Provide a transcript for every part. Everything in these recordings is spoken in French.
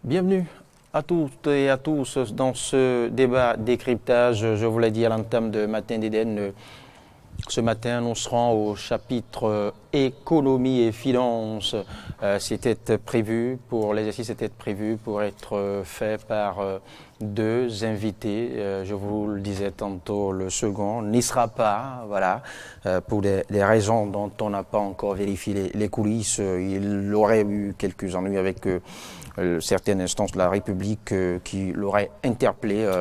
Bienvenue à toutes et à tous dans ce débat décryptage. Je vous l'ai dit à l'entame de Matin d'Éden. Ce matin, nous serons au chapitre économie et finances. C'était prévu pour l'exercice, était prévu pour être fait par deux invités. Je vous le disais tantôt, le second n'y sera pas, voilà, pour des raisons dont on n'a pas encore vérifié les coulisses. Il aurait eu quelques ennuis avec certaines instances de la République qui l'auraient interpellé.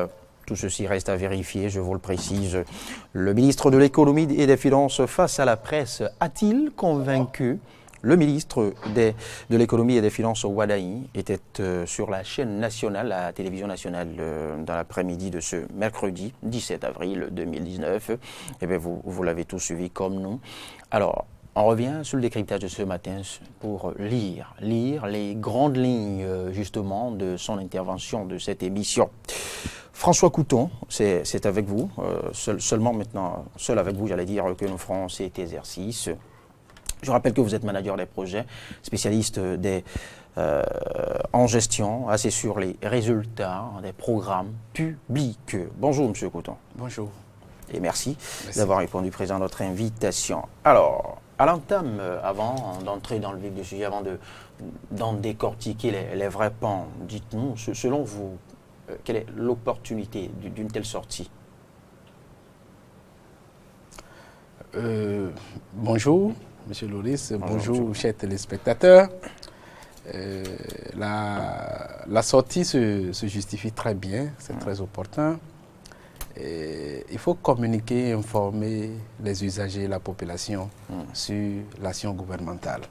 Tout ceci reste à vérifier, je vous le précise. Le ministre de l'économie et des finances face à la presse a-t-il convaincu? Le ministre de l'économie et des finances, Wadahi, était sur la chaîne nationale, la télévision nationale, dans l'après-midi de ce mercredi 17 avril 2019. Eh bien, vous l'avez tous suivi comme nous. Alors, on revient sur le décryptage de ce matin pour lire les grandes lignes, justement, de son intervention de cette émission. François Couton, c'est avec vous, seulement maintenant, seul avec vous, j'allais dire, que nous ferons cet exercice. Je rappelle que vous êtes manager des projets, spécialiste en gestion, assez sur les résultats des programmes publics. Bonjour, Monsieur Couton. Bonjour. Et merci d'avoir répondu présent à notre invitation. Alors, à l'entame, avant d'entrer dans le vif du sujet, avant d'en décortiquer les vrais pans, dites-nous, selon vous, quelle est l'opportunité d'une telle sortie? Bonjour, Monsieur Loris, bonjour chers téléspectateurs. La sortie se justifie très bien, c'est très opportun. Il faut communiquer, informer les usagers, la population sur l'action gouvernementale.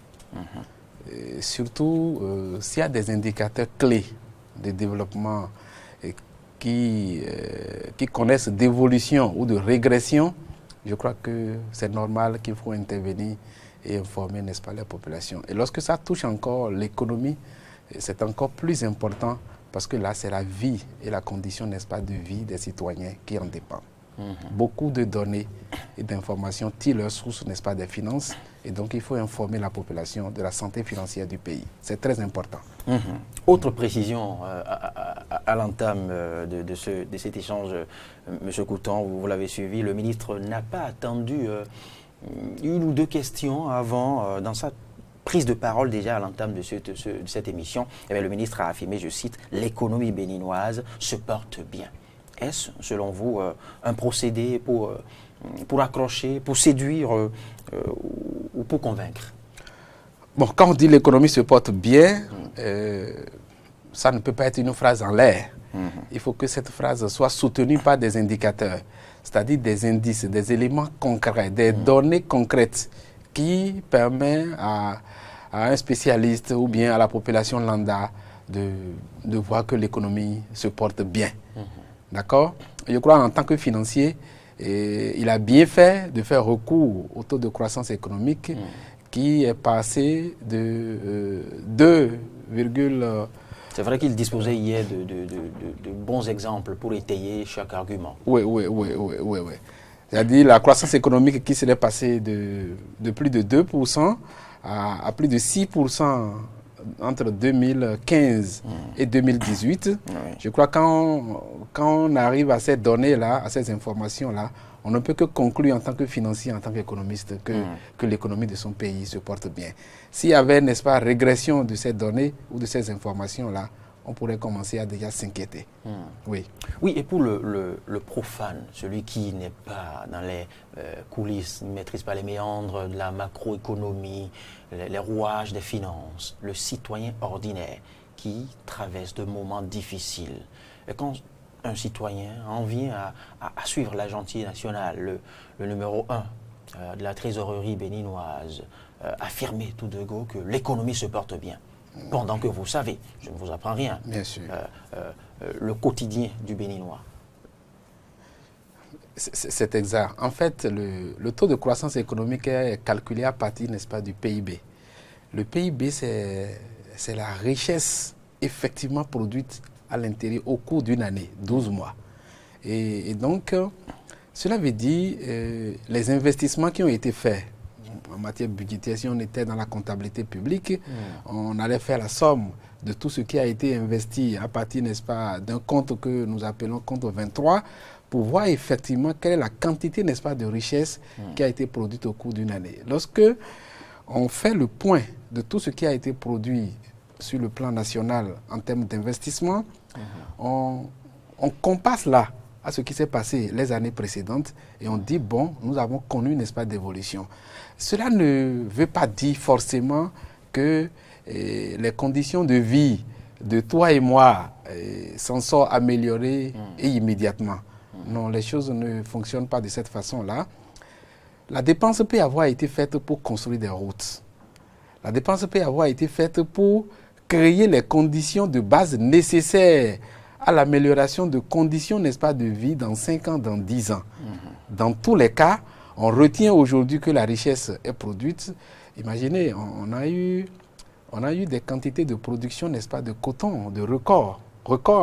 Surtout s'il y a des indicateurs clés de développement qui connaissent d'évolution ou de régression, je crois que c'est normal qu'il faut intervenir et informer, n'est-ce pas, la population. Et lorsque ça touche encore l'économie, c'est encore plus important parce que là, c'est la vie et la condition, n'est-ce pas, de vie des citoyens qui en dépendent. Beaucoup de données et d'informations tirent leur source, n'est-ce pas, des finances. Et donc, il faut informer la population de la santé financière du pays. C'est très important. Autre précision à l'entame de cet échange, M. Couton, vous l'avez suivi, le ministre n'a pas attendu une ou deux questions avant, dans sa prise de parole déjà à l'entame de cette émission. Eh bien, le ministre a affirmé, je cite, « L'économie béninoise se porte bien ». Est-ce, selon vous, un procédé pour accrocher, pour séduire ou pour convaincre? Bon, quand on dit l'économie se porte bien, ça ne peut pas être une phrase en l'air. Il faut que cette phrase soit soutenue par des indicateurs, c'est-à-dire des indices, des éléments concrets, des données concrètes qui permettent à un spécialiste ou bien à la population lambda de voir que l'économie se porte bien. D'accord? Je crois en tant que financier, il a bien fait de faire recours au taux de croissance économique qui est passé de 2, c'est vrai qu'il disposait hier de bons exemples pour étayer chaque argument. Oui. C'est-à-dire la croissance économique qui serait passée de plus de 2% à plus de 6% entre 2015 et 2018. Je crois que quand on arrive à ces données-là, à ces informations-là, on ne peut que conclure en tant que financier, en tant qu'économiste, que l'économie de son pays se porte bien. S'il y avait, n'est-ce pas, régression de ces données ou de ces informations-là, on pourrait commencer à déjà s'inquiéter. Oui, et pour le profane, celui qui n'est pas dans les coulisses, ne maîtrise pas les méandres de la macroéconomie, les rouages des finances, le citoyen ordinaire qui traverse de moments difficiles. Et quand un citoyen en vient à suivre l'agentier national, le numéro 1 de la trésorerie béninoise, affirmer tout de go que l'économie se porte bien. Pendant que vous savez, je ne vous apprends rien, bien sûr. Le quotidien du Béninois. C'est exact. En fait, le taux de croissance économique est calculé à partir, n'est-ce pas, du PIB. Le PIB, c'est la richesse effectivement produite à l'intérieur au cours d'une année, 12 mois. Et donc, cela veut dire les investissements qui ont été faits en matière budgétaire, si on était dans la comptabilité publique, on allait faire la somme de tout ce qui a été investi à partir, n'est-ce pas, d'un compte que nous appelons compte 23, pour voir effectivement quelle est la quantité, n'est-ce pas, de richesse qui a été produite au cours d'une année. Lorsque on fait le point de tout ce qui a été produit sur le plan national en termes d'investissement, on compasse là à ce qui s'est passé les années précédentes et on dit, bon, nous avons connu, n'est-ce pas, d'évolution. Cela ne veut pas dire forcément que les conditions de vie de toi et moi s'en sont améliorées et immédiatement. Non, les choses ne fonctionnent pas de cette façon-là. La dépense peut avoir été faite pour construire des routes. La dépense peut avoir été faite pour créer les conditions de base nécessaires à l'amélioration de conditions, n'est-ce pas, de vie dans 5 ans, dans 10 ans. Dans tous les cas, on retient aujourd'hui que la richesse est produite. Imaginez, on a eu des quantités de production, n'est-ce pas, de coton, de record,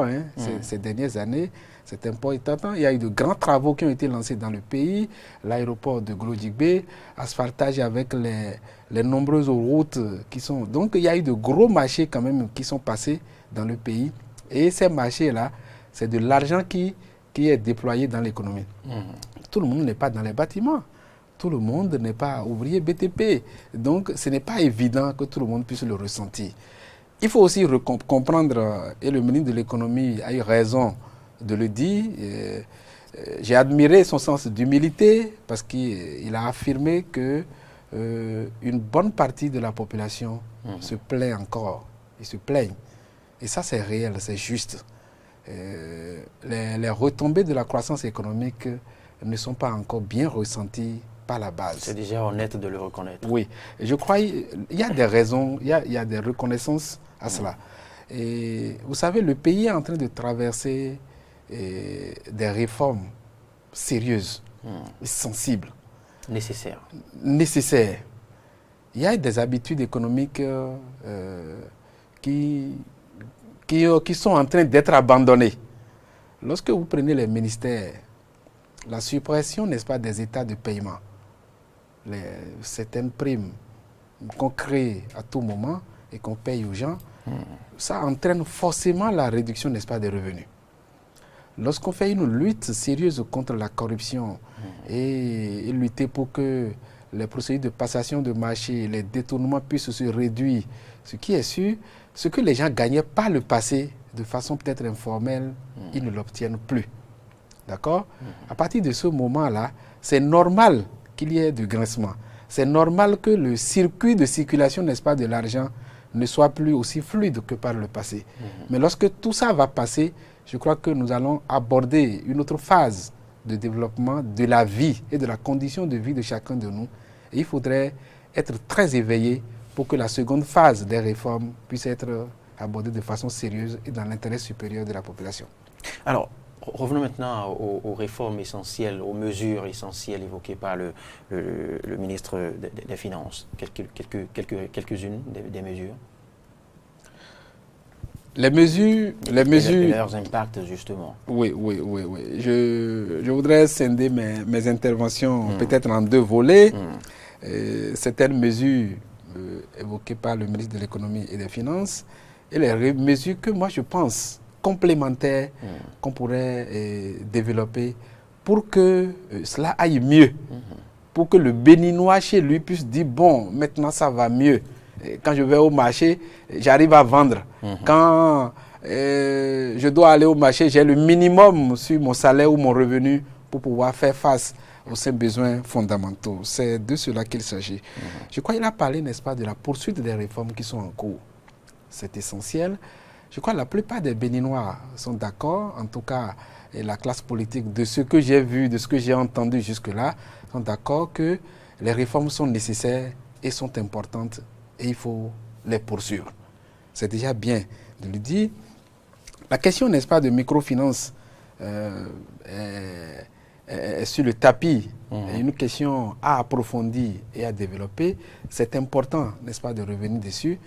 hein, ces dernières années. C'est important. Il y a eu de grands travaux qui ont été lancés dans le pays. L'aéroport de Glodjigbe, asphaltage avec les nombreuses routes qui sont... Donc, il y a eu de gros marchés quand même qui sont passés dans le pays. Et ces marchés-là, c'est de l'argent qui est déployé dans l'économie. Tout le monde n'est pas dans les bâtiments. Tout le monde n'est pas ouvrier BTP. Donc, ce n'est pas évident que tout le monde puisse le ressentir. Il faut aussi comprendre, et le ministre de l'économie a eu raison de le dire, j'ai admiré son sens d'humilité parce qu'il a affirmé que une bonne partie de la population se plaint encore. Ils se plaignent. Et ça, c'est réel, c'est juste. Les retombées de la croissance économique ne sont pas encore bien ressenties par la base. C'est déjà honnête de le reconnaître. Oui. Et je crois qu'il y a des raisons, il y a des reconnaissances à cela. Et vous savez, le pays est en train de traverser des réformes sérieuses, sensibles. Nécessaires. Nécessaires. Il y a des habitudes économiques qui sont en train d'être abandonnées. Lorsque vous prenez les ministères, la suppression, n'est-ce pas, des états de paiement, certaines primes qu'on crée à tout moment et qu'on paye aux gens, ça entraîne forcément la réduction, n'est-ce pas, des revenus. Lorsqu'on fait une lutte sérieuse contre la corruption et lutter pour que les procédures de passation de marché, les détournements puissent se réduire, ce qui est sûr, ce que les gens gagnaient par le passé de façon peut-être informelle, ils ne l'obtiennent plus. D'accord? À partir de ce moment-là, c'est normal qu'il y ait du grincement. C'est normal que le circuit de circulation, n'est-ce pas, de l'argent ne soit plus aussi fluide que par le passé. Mais lorsque tout ça va passer, je crois que nous allons aborder une autre phase de développement de la vie et de la condition de vie de chacun de nous. Et il faudrait être très éveillé pour que la seconde phase des réformes puisse être abordée de façon sérieuse et dans l'intérêt supérieur de la population. Alors, revenons maintenant aux réformes essentielles, aux mesures essentielles évoquées par le ministre des Finances. Quelques-unes des mesures. Les mesures... Et leurs impacts, justement. Oui. Je voudrais scinder mes interventions peut-être en 2 volets. Certaines mesures évoquées par le ministre de l'Économie et des Finances et les mesures que moi je pense complémentaires qu'on pourrait développer pour que cela aille mieux, pour que le Béninois chez lui puisse dire, bon, maintenant ça va mieux. Quand je vais au marché, j'arrive à vendre. Quand je dois aller au marché, j'ai le minimum sur mon salaire ou mon revenu pour pouvoir faire face aux ses besoins fondamentaux. C'est de cela qu'il s'agit. Je crois qu'il a parlé, n'est-ce pas, de la poursuite des réformes qui sont en cours. C'est essentiel. Je crois que la plupart des Béninois sont d'accord, en tout cas la classe politique, de ce que j'ai vu, de ce que j'ai entendu jusque-là, sont d'accord que les réformes sont nécessaires et sont importantes et il faut les poursuivre. C'est déjà bien de le dire. La question, n'est-ce pas, de microfinance est sur le tapis. Et une question à approfondir et à développer. C'est important, n'est-ce pas, de revenir dessus.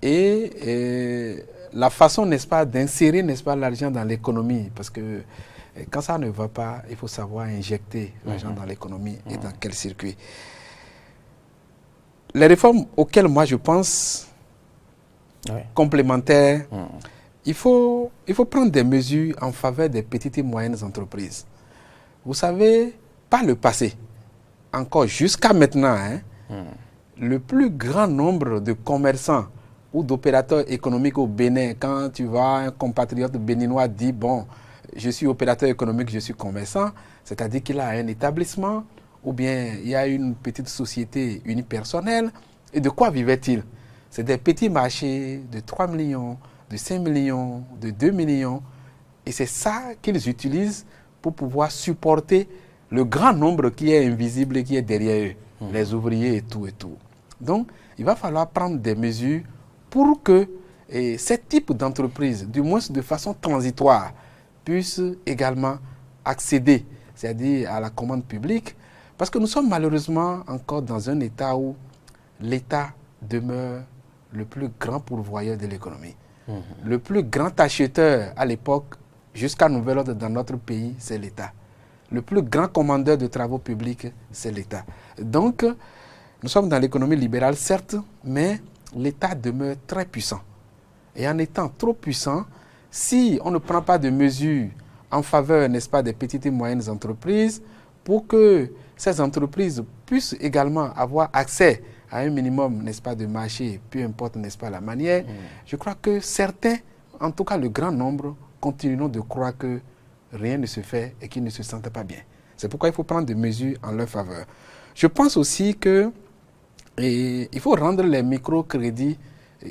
Et la façon, n'est-ce pas, d'insérer, n'est-ce pas, l'argent dans l'économie. Parce que quand ça ne va pas, il faut savoir injecter l'argent dans l'économie et dans quel circuit. les réformes auxquelles moi je pense, complémentaires, il faut prendre des mesures en faveur des petites et moyennes entreprises. Vous savez, par le passé, encore jusqu'à maintenant, le plus grand nombre de commerçants ou d'opérateurs économiques au Bénin, quand tu vois un compatriote béninois dit, bon, je suis opérateur économique, je suis commerçant, c'est-à-dire qu'il a un établissement ou bien il y a une petite société unipersonnelle. Et de quoi vivait-il? C'est des petits marchés de 3 millions, de 5 millions, de 2 millions. Et c'est ça qu'ils utilisent pour pouvoir supporter le grand nombre qui est invisible et qui est derrière eux, les ouvriers et tout et tout. Donc, il va falloir prendre des mesures pour que ce type d'entreprise, du moins de façon transitoire, puisse également accéder, c'est-à-dire à la commande publique, parce que nous sommes malheureusement encore dans un état où l'État demeure le plus grand pourvoyeur de l'économie. Le plus grand acheteur à l'époque, jusqu'à nouvel ordre dans notre pays, c'est l'État. Le plus grand commandeur de travaux publics, c'est l'État. Donc, nous sommes dans l'économie libérale, certes, mais l'État demeure très puissant. Et en étant trop puissant, si on ne prend pas de mesures en faveur, n'est-ce pas, des petites et moyennes entreprises, pour que ces entreprises puissent également avoir accès à un minimum, n'est-ce pas, de marché, peu importe, n'est-ce pas, la manière, je crois que certains, en tout cas le grand nombre, continueront de croire que rien ne se fait et qu'ils ne se sentent pas bien. C'est pourquoi il faut prendre des mesures en leur faveur. Je pense aussi que il faut rendre les microcrédits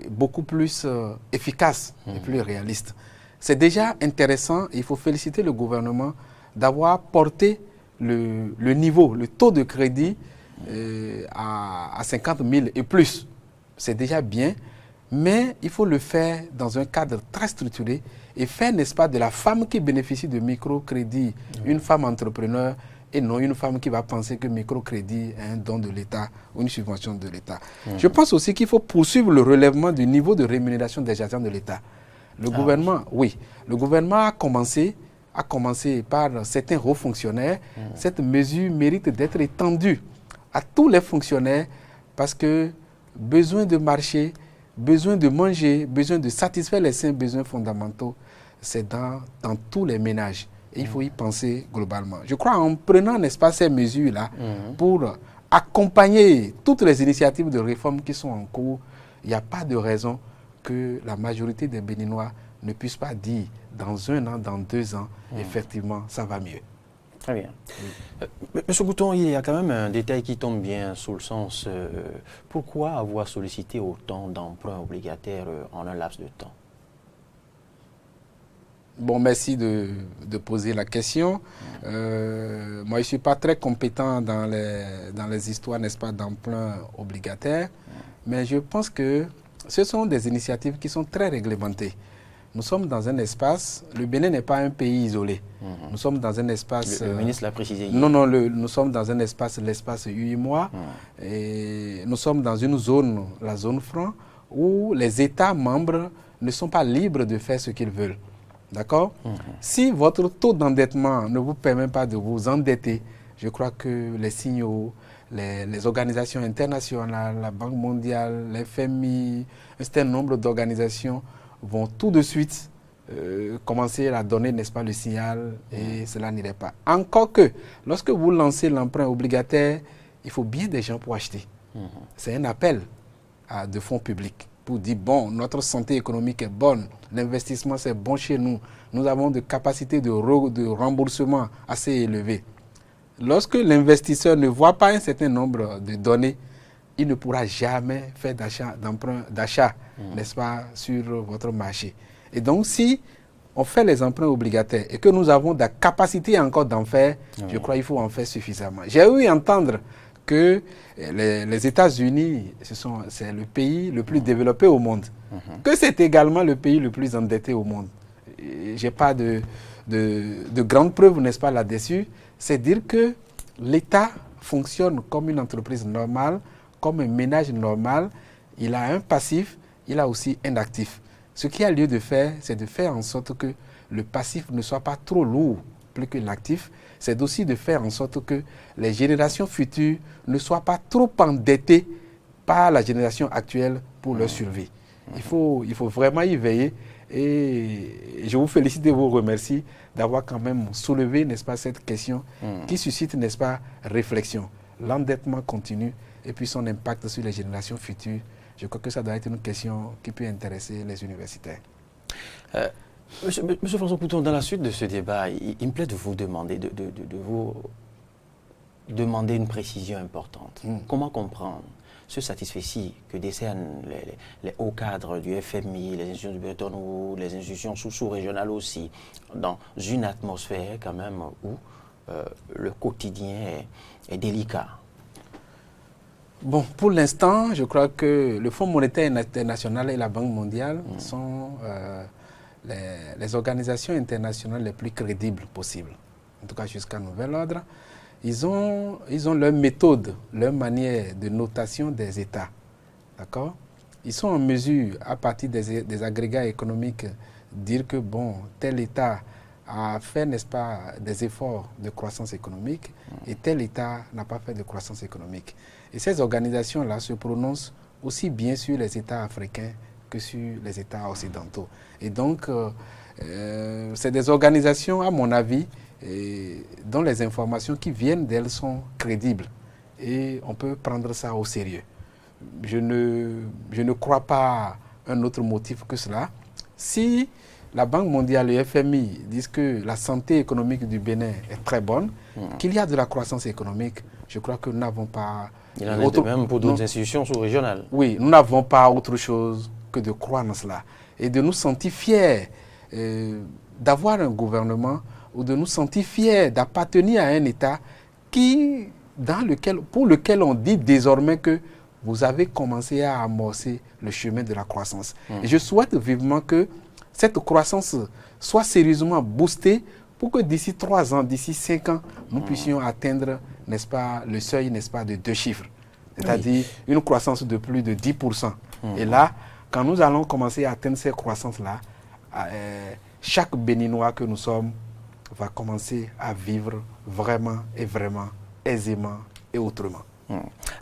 beaucoup plus efficaces et plus réalistes. C'est déjà intéressant, il faut féliciter le gouvernement d'avoir porté le niveau, le taux de crédit à 50 000 et plus. C'est déjà bien, mais il faut le faire dans un cadre très structuré et faire, n'est-ce pas, de la femme qui bénéficie de microcrédit une femme entrepreneur et non une femme qui va penser que microcrédit est un don de l'État ou une subvention de l'État. Je pense aussi qu'il faut poursuivre le relèvement du niveau de rémunération des agents de l'État. Le gouvernement a commencé par certains hauts fonctionnaires. Cette mesure mérite d'être étendue à tous les fonctionnaires parce que besoin de marcher, besoin de manger, besoin de satisfaire les 5 besoins fondamentaux, c'est dans tous les ménages. Et il faut y penser globalement. Je crois en prenant, n'est-ce pas, ces mesures-là pour accompagner toutes les initiatives de réforme qui sont en cours, il n'y a pas de raison que la majorité des Béninois ne puissent pas dire dans 1 an, dans 2 ans, effectivement, ça va mieux. Très bien. Monsieur Bouton, il y a quand même un détail qui tombe bien sous le sens. Pourquoi avoir sollicité autant d'emprunts obligataires en un laps de temps? Bon, merci de poser la question. Moi, je ne suis pas très compétent dans les histoires, n'est-ce pas, d'emprunts obligataires, mais je pense que ce sont des initiatives qui sont très réglementées. Nous sommes dans un espace, le Bénin n'est pas un pays isolé. Nous sommes dans un espace... Le ministre l'a précisé hier. Non, nous sommes dans un espace, l'espace UIMOA, et nous sommes dans une zone, la zone franc, où les États membres ne sont pas libres de faire ce qu'ils veulent. D'accord? Si votre taux d'endettement ne vous permet pas de vous endetter, je crois que les signaux, les organisations internationales, la Banque mondiale, l'FMI, un certain nombre d'organisations vont tout de suite commencer à donner, n'est-ce pas, le signal et cela n'irait pas. Encore que, lorsque vous lancez l'emprunt obligataire, il faut bien des gens pour acheter. C'est un appel de fonds publics pour dire, bon, notre santé économique est bonne, l'investissement c'est bon chez nous, nous avons des capacités de remboursement assez élevées. Lorsque l'investisseur ne voit pas un certain nombre de données, il ne pourra jamais faire d'achat, n'est-ce pas, sur votre marché. Et donc, si on fait les emprunts obligataires et que nous avons la capacité encore d'en faire, je crois qu'il faut en faire suffisamment. J'ai eu entendre que les États-Unis, c'est le pays le plus développé au monde, que c'est également le pays le plus endetté au monde. Je n'ai pas de grandes preuves, n'est-ce pas, là-dessus. C'est dire que l'État fonctionne comme une entreprise normale, comme un ménage normal. Il a un passif, il a aussi un actif. Ce qu'il y a lieu de faire, c'est de faire en sorte que le passif ne soit pas trop lourd, plus que l'actif. C'est aussi de faire en sorte que les générations futures ne soient pas trop endettées par la génération actuelle pour leur survie. Il faut vraiment y veiller et je vous félicite et vous remercie d'avoir quand même soulevé, n'est-ce pas, cette question qui suscite, n'est-ce pas, réflexion. L'endettement continue et puis son impact sur les générations futures. Je crois que ça doit être une question qui peut intéresser les universitaires. Monsieur François Couton, dans la suite de ce débat, il me plaît de vous demander, de vous demander une précision importante. Comment comprendre ce satisfait-ci que décernent les hauts cadres du FMI, les institutions du Bretton Woods, les institutions sous-régionales aussi, dans une atmosphère quand même où le quotidien est délicat? Bon, pour l'instant, je crois que le Fonds monétaire international et la Banque mondiale sont les organisations internationales les plus crédibles possibles. En tout cas, jusqu'à nouvel ordre. Ils ont leur méthode, leur manière de notation des États. D'accord? Ils sont en mesure, à partir des agrégats économiques, dire que, bon, tel État a fait, n'est-ce pas, des efforts de croissance économique et tel État n'a pas fait de croissance économique. Et ces organisations-là se prononcent aussi bien sur les États africains que sur les États occidentaux. Et donc, c'est des organisations, à mon avis, dont les informations qui viennent d'elles sont crédibles. Et on peut prendre ça au sérieux. Je ne crois pas un autre motif que cela. Si la Banque mondiale et le FMI disent que la santé économique du Bénin est très bonne, qu'il y a de la croissance économique, je crois que nous n'avons pas... Il en est de même pour d'autres institutions sous-régionales. Oui, nous n'avons pas autre chose que de croire en cela et de nous sentir fiers d'avoir un gouvernement ou de nous sentir fiers d'appartenir à un État pour lequel on dit désormais que vous avez commencé à amorcer le chemin de la croissance. Et je souhaite vivement que cette croissance soit sérieusement boostée pour que d'ici 3 ans, d'ici 5 ans, nous puissions atteindre, n'est-ce pas, le seuil, n'est-ce pas, de 2 chiffres. C'est-à-dire une croissance de plus de 10%. Et là, quand nous allons commencer à atteindre ces croissances-là, chaque Béninois que nous sommes va commencer à vivre vraiment et vraiment aisément et autrement.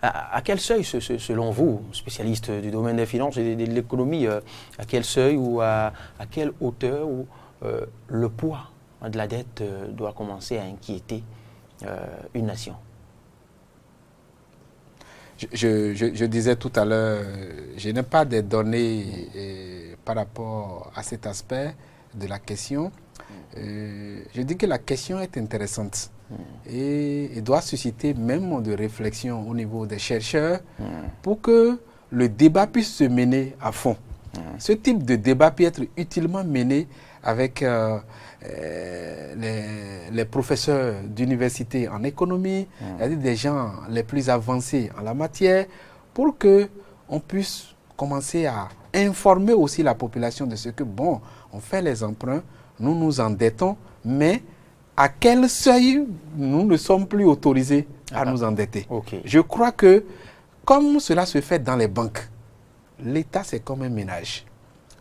À quel seuil, selon vous, spécialiste du domaine des finances et de l'économie, à quel seuil ou à quelle hauteur où, le poids de la dette doit commencer à inquiéter une nation? Je disais tout à l'heure, je n'ai pas de données par rapport à cet aspect de la question. Je dis que la question est intéressante et doit susciter même de réflexion au niveau des chercheurs pour que le débat puisse se mener à fond. Ce type de débat peut être utilement mené avec les professeurs d'université en économie, c'est-à-dire des gens les plus avancés en la matière, pour qu'on puisse commencer à informer aussi la population de ce que, bon, on fait les emprunts, nous nous endettons, mais à quel seuil nous ne sommes plus autorisés à nous endetter. Je crois que, comme cela se fait dans les banques, l'État c'est comme un ménage.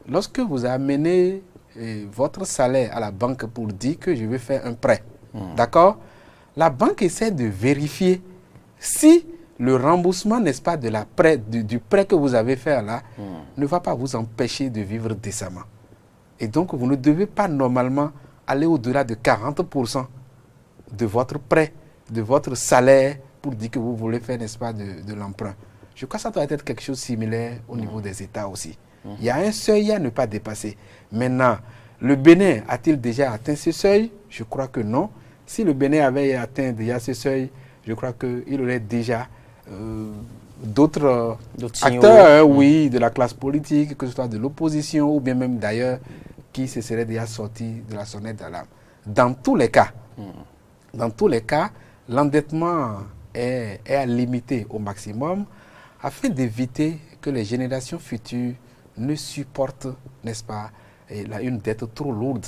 Lorsque vous amenez votre salaire à la banque pour dire que je vais faire un prêt, d'accord? La banque essaie de vérifier si le remboursement, n'est-ce pas, du prêt que vous avez fait là, ne va pas vous empêcher de vivre décemment. Et donc, vous ne devez pas normalement aller au-delà de 40% de votre prêt, de votre salaire, pour dire que vous voulez faire, n'est-ce pas, de l'emprunt. Je crois que ça doit être quelque chose de similaire au niveau des États aussi. Il y a un seuil à ne pas dépasser. Maintenant, le Bénin a-t-il déjà atteint ce seuil? Je crois que non. Si le Bénin avait atteint déjà ce seuil, je crois qu'il aurait déjà d'autres acteurs, oui, de la classe politique, que ce soit de l'opposition ou bien même d'ailleurs, qui se seraient déjà sortis de la sonnette d'alarme. Dans tous les cas, l'endettement est à limiter au maximum afin d'éviter que les générations futures ne supportent, n'est-ce pas, une dette trop lourde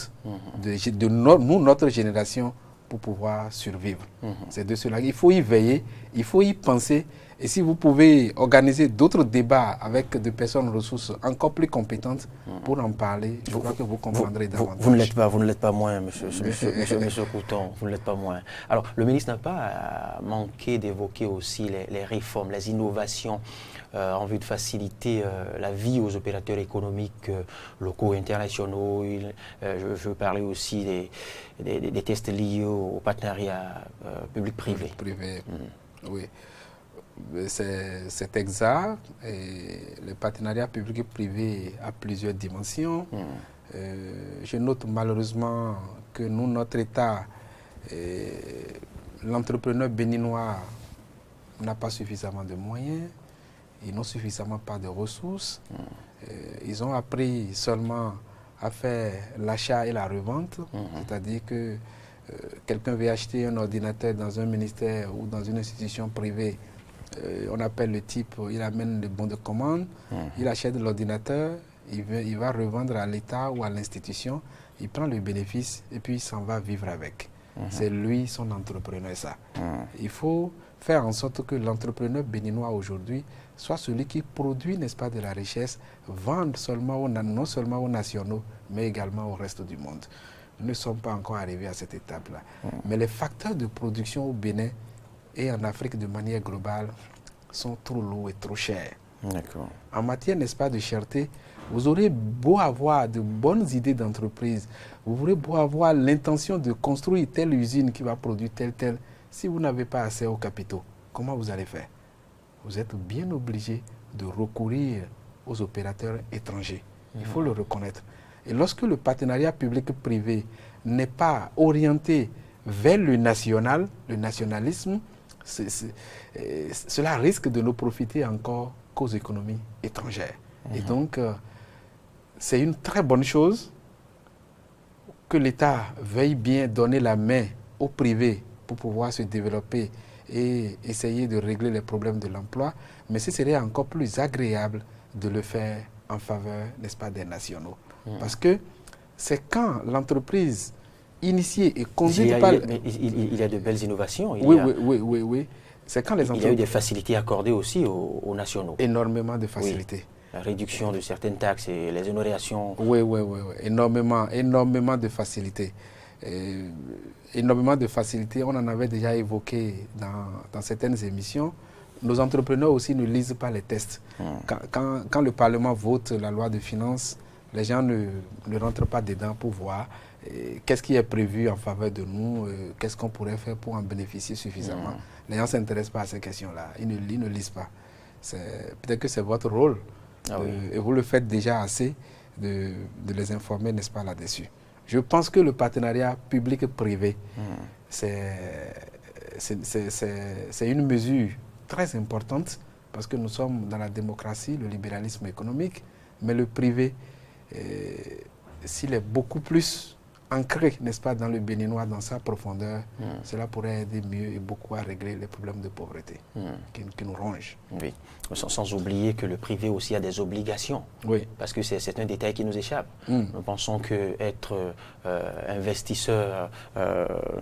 de notre génération pour pouvoir survivre. C'est de cela qu'il faut y veiller Il faut y penser. Et si vous pouvez organiser d'autres débats avec des personnes ressources encore plus compétentes pour en parler, je crois que vous comprendrez davantage. Vous ne l'êtes pas moins, monsieur Couton, vous ne l'êtes pas moins. Alors, le ministre n'a pas manqué d'évoquer aussi les réformes, les innovations en vue de faciliter la vie aux opérateurs économiques locaux et internationaux. Je veux parler aussi des tests liés au partenariat public-privé. Privé, oui. C'est exact. Et le partenariat public-privé a plusieurs dimensions. Je note malheureusement que nous, notre État, l'entrepreneur béninois n'a pas suffisamment de moyens, ils n'ont suffisamment pas de ressources. Ils ont appris seulement à faire l'achat et la revente, c'est-à-dire que quelqu'un veut acheter un ordinateur dans un ministère ou dans une institution privée. On appelle le type, il amène le bon de commande, il achète l'ordinateur, il va revendre à l'État ou à l'institution, il prend le bénéfice et puis il s'en va vivre avec. C'est lui, son entrepreneur, ça. Il faut faire en sorte que l'entrepreneur béninois aujourd'hui soit celui qui produit, n'est-ce pas, de la richesse, vende seulement non seulement aux nationaux, mais également au reste du monde. Nous ne sommes pas encore arrivés à cette étape-là. Mais les facteurs de production au Bénin et en Afrique de manière globale sont trop lourds et trop chers. En matière, n'est-ce pas, de cherté, vous aurez beau avoir de bonnes idées d'entreprise, vous aurez beau avoir l'intention de construire telle usine qui va produire telle, si vous n'avez pas assez aux capitaux, comment vous allez faire? Vous êtes bien obligé de recourir aux opérateurs étrangers. Il faut le reconnaître. Et lorsque le partenariat public-privé n'est pas orienté vers le national, le nationalisme, cela risque de ne profiter encore qu'aux économies étrangères. Et donc, c'est une très bonne chose que l'État veuille bien donner la main au privé pour pouvoir se développer et essayer de régler les problèmes de l'emploi, mais ce serait encore plus agréable de le faire en faveur, n'est-ce pas, des nationaux. Parce que c'est quand l'entreprise initiée et conduite par... Il y a de belles innovations. Oui. C'est quand les entreprises... Il y a eu des facilités accordées aussi aux nationaux. Énormément de facilités. La réduction de certaines taxes et les honorations. Oui. Énormément de facilités. Énormément de facilités. On en avait déjà évoqué dans certaines émissions. Nos entrepreneurs aussi ne lisent pas les tests. Quand le Parlement vote la loi de finances, les gens ne rentrent pas dedans pour voir qu'est-ce qui est prévu en faveur de nous, qu'est-ce qu'on pourrait faire pour en bénéficier suffisamment. Les gens ne s'intéressent pas à ces questions-là. Ils ne lisent pas. Peut-être que c'est votre rôle. Et vous le faites déjà assez de les informer, n'est-ce pas, là-dessus. Je pense que le partenariat public-privé, c'est une mesure très importante parce que nous sommes dans la démocratie, le libéralisme économique, mais le privé, s'il est beaucoup plus ancré, n'est-ce pas, dans le béninois, dans sa profondeur, cela pourrait aider mieux et beaucoup à régler les problèmes de pauvreté qui nous rongent. Oui, sans oublier que le privé aussi a des obligations, parce que c'est un détail qui nous échappe. Nous pensons qu'être investisseur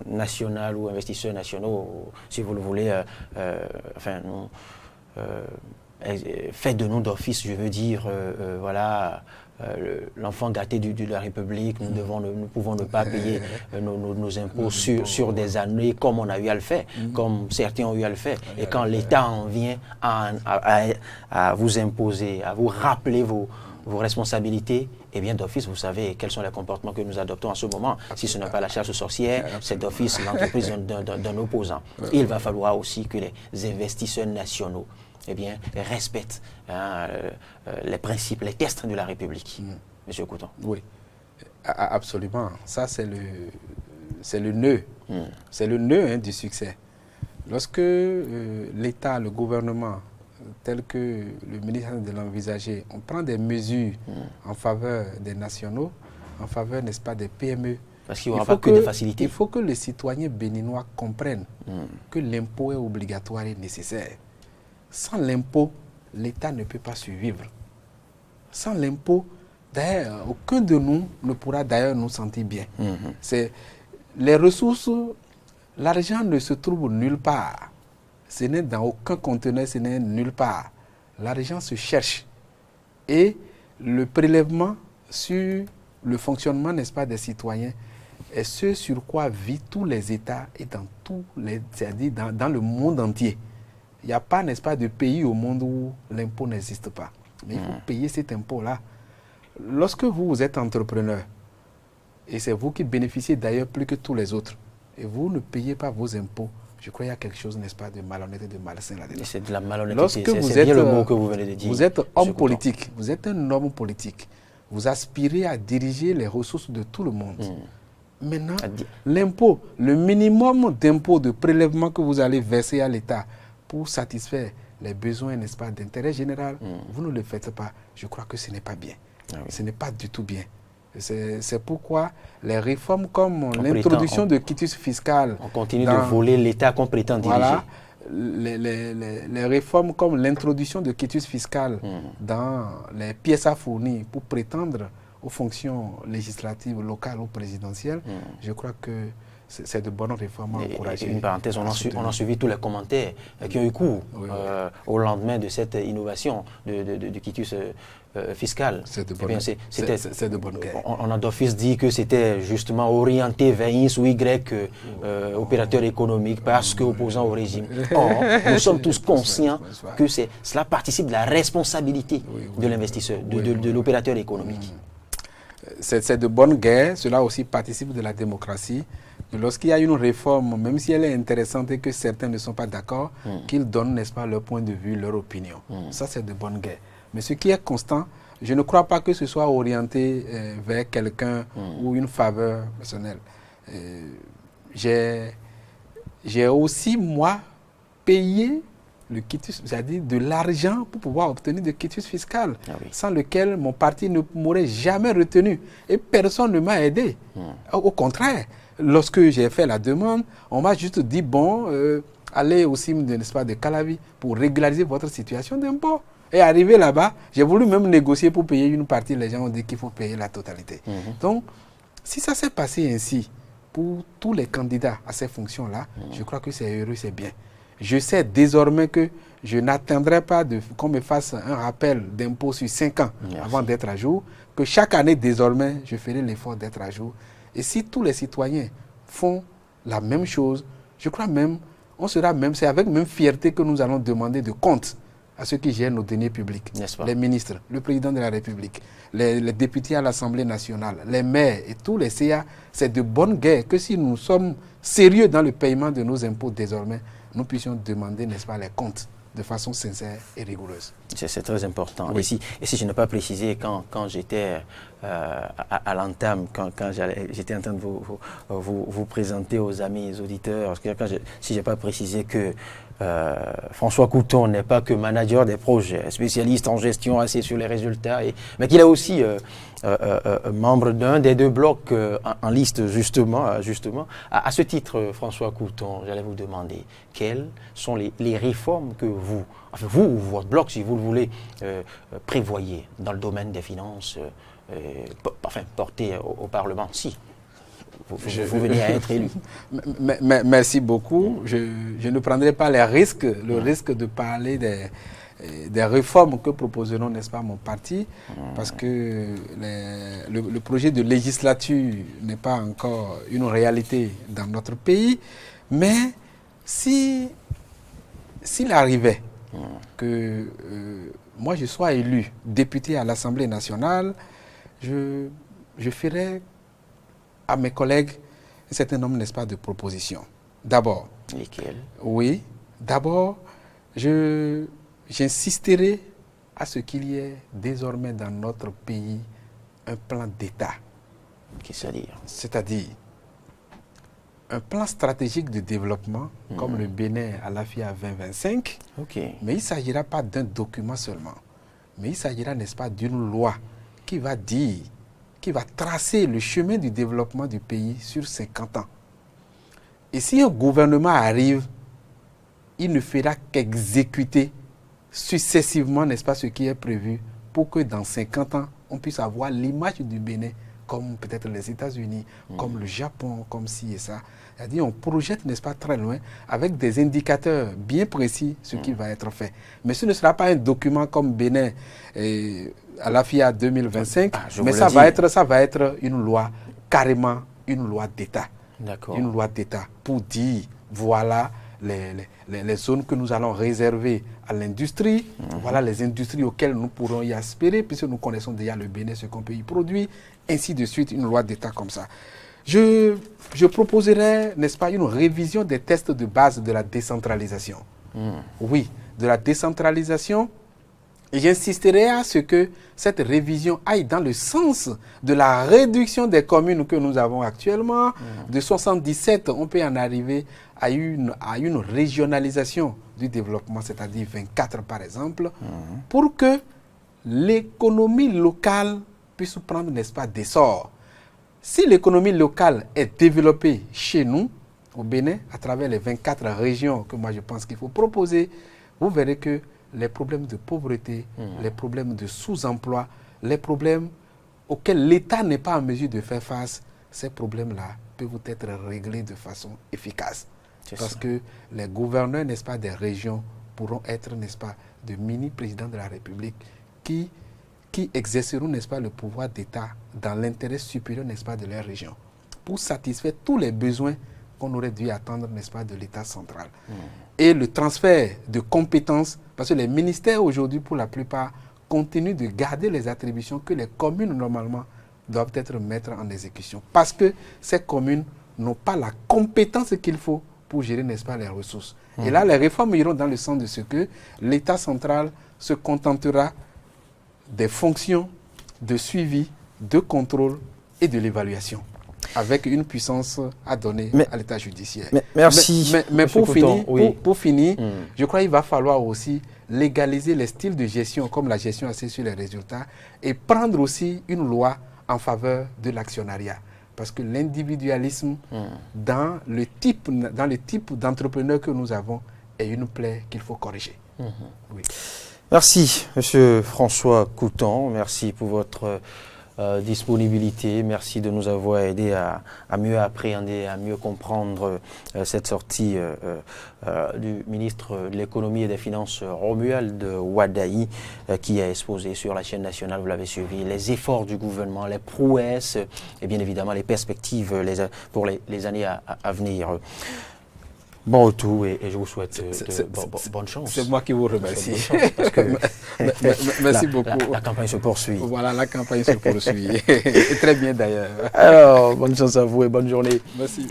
national ou investisseurs nationaux, si vous le voulez, fait de nous d'office, je veux dire, l'enfant gâté de la République, nous pouvons ne pas payer nos impôts sur des années comme on a eu à le faire, comme certains ont eu à le faire. Et quand l'État en vient à vous imposer, à vous rappeler vos responsabilités, eh bien d'office, vous savez quels sont les comportements que nous adoptons en ce moment. Si ce n'est pas la chasse aux sorcières, c'est d'office l'entreprise d'un opposant. Il va falloir aussi que les investisseurs nationaux respectent les principes, les tests de la République. Monsieur Couton. Oui, absolument. Ça, c'est le nœud. C'est le nœud du succès. Lorsque l'État, le gouvernement, tel que le ministre de l'envisager, on prend des mesures en faveur des nationaux, en faveur, n'est-ce pas, des PME. Parce qu'il n'y aura pas que de facilité. Il faut que les citoyens béninois comprennent que l'impôt est obligatoire et nécessaire. Sans l'impôt, l'État ne peut pas survivre. Sans l'impôt, d'ailleurs, aucun de nous ne pourra d'ailleurs nous sentir bien. Les ressources, l'argent ne se trouve nulle part. ce n'est dans aucun conteneur, ce n'est nulle part. L'argent se cherche. Et le prélèvement sur le fonctionnement, n'est-ce pas, des citoyens est ce sur quoi vivent tous les États et c'est-à-dire dans le monde entier. Il n'y a pas, n'est-ce pas, de pays au monde où l'impôt n'existe pas. Mais il faut payer cet impôt-là. Lorsque vous êtes entrepreneur, et c'est vous qui bénéficiez d'ailleurs plus que tous les autres, et vous ne payez pas vos impôts, je crois qu'il y a quelque chose, n'est-ce pas, de malhonnête et de malsain là-dedans. C'est de la malhonnêteté. Lorsque c'est bien le mot que vous venez de dire. Vous êtes homme politique, vous êtes un homme politique, vous aspirez à diriger les ressources de tout le monde. Maintenant, l'impôt, le minimum d'impôt, de prélèvement que vous allez verser à l'État pour satisfaire les besoins, n'est-ce pas, d'intérêt général, vous ne le faites pas. Je crois que ce n'est pas bien. Ce n'est pas du tout bien. C'est pourquoi les réformes comme l'introduction de quitus fiscal... On continue de voler l'État qu'on prétend diriger. Voilà, les réformes comme l'introduction de quitus fiscal dans les pièces à fournir pour prétendre aux fonctions législatives, locales ou présidentielles, je crois que c'est de bonnes réformes à encourager. Une parenthèse, on a suivi tous les commentaires qui ont eu cours au lendemain de cette innovation de quitus fiscal. C'est de bonne guerre. On a d'office dit que c'était justement orienté vers X ou Y opérateur économique parce qu'opposant au régime. Or, nous sommes tous conscients que cela participe de la responsabilité de l'investisseur, de l'opérateur économique. C'est de bonne guerre, cela aussi participe de la démocratie. Lorsqu'il y a une réforme, même si elle est intéressante et que certains ne sont pas d'accord, qu'ils donnent, n'est-ce pas, leur point de vue, leur opinion. Ça, c'est de bonne guerre. Mais ce qui est constant, je ne crois pas que ce soit orienté vers quelqu'un ou une faveur personnelle. J'ai aussi, moi, payé le quitus, c'est-à-dire de l'argent pour pouvoir obtenir de quitus fiscal, sans lequel mon parti ne m'aurait jamais retenu. Et personne ne m'a aidé. Au contraire, lorsque j'ai fait la demande, on m'a juste dit, bon, allez au CIM de Calavi pour régulariser votre situation d'impôt. Et arrivé là-bas, j'ai voulu même négocier pour payer une partie. Les gens ont dit qu'il faut payer la totalité. Donc, si ça s'est passé ainsi pour tous les candidats à ces fonctions-là, je crois que c'est heureux, c'est bien. Je sais désormais que je n'attendrai pas qu'on me fasse un rappel d'impôt sur 5 ans avant d'être à jour, que chaque année désormais, je ferai l'effort d'être à jour. Et si tous les citoyens font la même chose, je crois même, c'est avec même fierté que nous allons demander de compte à ceux qui gèrent nos deniers publics, les ministres, le président de la République, les députés à l'Assemblée nationale, les maires et tous les CA. C'est de bonne guerre que si nous sommes sérieux dans le paiement de nos impôts désormais, nous puissions demander, n'est-ce pas, les comptes de façon sincère et rigoureuse. C'est très important. Oui. Et si je n'ai pas précisé, quand j'étais à l'entame, quand j'étais en train de vous présenter aux amis auditeurs, si je n'ai pas précisé que François Couton n'est pas que manager des projets, spécialiste en gestion assis sur les résultats, mais qu'il est aussi membre d'un des 2 blocs en liste justement. À ce titre, François Couton, j'allais vous demander quelles sont les réformes que vous ou votre bloc, si vous le voulez, prévoyez dans le domaine des finances, portées au Parlement, si vous venez à être élu. Merci beaucoup. Je ne prendrai pas le risque de parler des réformes que proposeront, n'est-ce pas, mon parti, parce que le projet de législature n'est pas encore une réalité dans notre pays. Mais s'il arrivait que moi je sois élu député à l'Assemblée nationale, je ferai à mes collègues un certain nombre, n'est-ce pas, de propositions. D'abord. Lesquelles? Oui. D'abord, j'insisterai à ce qu'il y ait désormais dans notre pays un plan d'État. C'est-à-dire un plan stratégique de développement comme le Bénin à l'AFIA 2025. Mais il ne s'agira pas d'un document seulement. Mais il s'agira, n'est-ce pas, d'une loi qui va tracer le chemin du développement du pays sur 50 ans. Et si un gouvernement arrive, il ne fera qu'exécuter successivement, n'est-ce pas, ce qui est prévu pour que dans 50 ans, on puisse avoir l'image du Bénin comme peut-être les États-Unis, comme le Japon, comme ci et ça. C'est-à-dire on projette, n'est-ce pas, très loin, avec des indicateurs bien précis, ce qui va être fait. Mais ce ne sera pas un document comme Bénin à la FIA 2025, mais ça va être une loi, carrément une loi d'État. Une loi d'État pour dire, voilà les zones que nous allons réserver à l'industrie, voilà les industries auxquelles nous pourrons y aspirer, puisque nous connaissons déjà le Bénin, ce qu'on peut y produire, ainsi de suite, une loi d'État comme ça. Je proposerais, n'est-ce pas, une révision des tests de base de la décentralisation. Oui, de la décentralisation. Et j'insisterai à ce que cette révision aille dans le sens de la réduction des communes que nous avons actuellement. De 77, on peut en arriver à une régionalisation du développement, c'est-à-dire 24 par exemple, pour que l'économie locale puisse prendre, n'est-ce pas, d'essor. Si l'économie locale est développée chez nous, au Bénin, à travers les 24 régions que moi je pense qu'il faut proposer, vous verrez que les problèmes de pauvreté, les problèmes de sous-emploi, les problèmes auxquels l'État n'est pas en mesure de faire face, ces problèmes-là peuvent être réglés de façon efficace. Parce que les gouverneurs, n'est-ce pas, des régions pourront être, n'est-ce pas, de mini-présidents de la République qui exerceront, n'est-ce pas, le pouvoir d'État dans l'intérêt supérieur, n'est-ce pas, de leur région, pour satisfaire tous les besoins qu'on aurait dû attendre, n'est-ce pas, de l'État central. Et le transfert de compétences, parce que les ministères aujourd'hui, pour la plupart, continuent de garder les attributions que les communes, normalement, doivent être mettre en exécution. Parce que ces communes n'ont pas la compétence qu'il faut pour gérer, n'est-ce pas, les ressources. Et là, les réformes iront dans le sens de ce que l'État central se contentera des fonctions de suivi, de contrôle et de l'évaluation, avec une puissance à donner à l'État judiciaire. Merci. Mais pour finir, je crois qu'il va falloir aussi légaliser les styles de gestion, comme la gestion axée sur les résultats, et prendre aussi une loi en faveur de l'actionnariat. Parce que l'individualisme dans le type d'entrepreneur que nous avons est une plaie qu'il faut corriger. Oui. Merci, M. François Coutan. Merci pour votre disponibilité. Merci de nous avoir aidé à mieux appréhender, à mieux comprendre cette sortie du ministre de l'Économie et des Finances, Romuald Wadaï, qui a exposé sur la chaîne nationale, vous l'avez suivi, les efforts du gouvernement, les prouesses et bien évidemment les perspectives pour les années à venir. Bon retour et je vous souhaite bonne chance. C'est moi qui vous remercie. Parce que merci beaucoup. La campagne se poursuit. Voilà, la campagne se poursuit. Et très bien d'ailleurs. Alors, bonne chance à vous et bonne journée. Merci.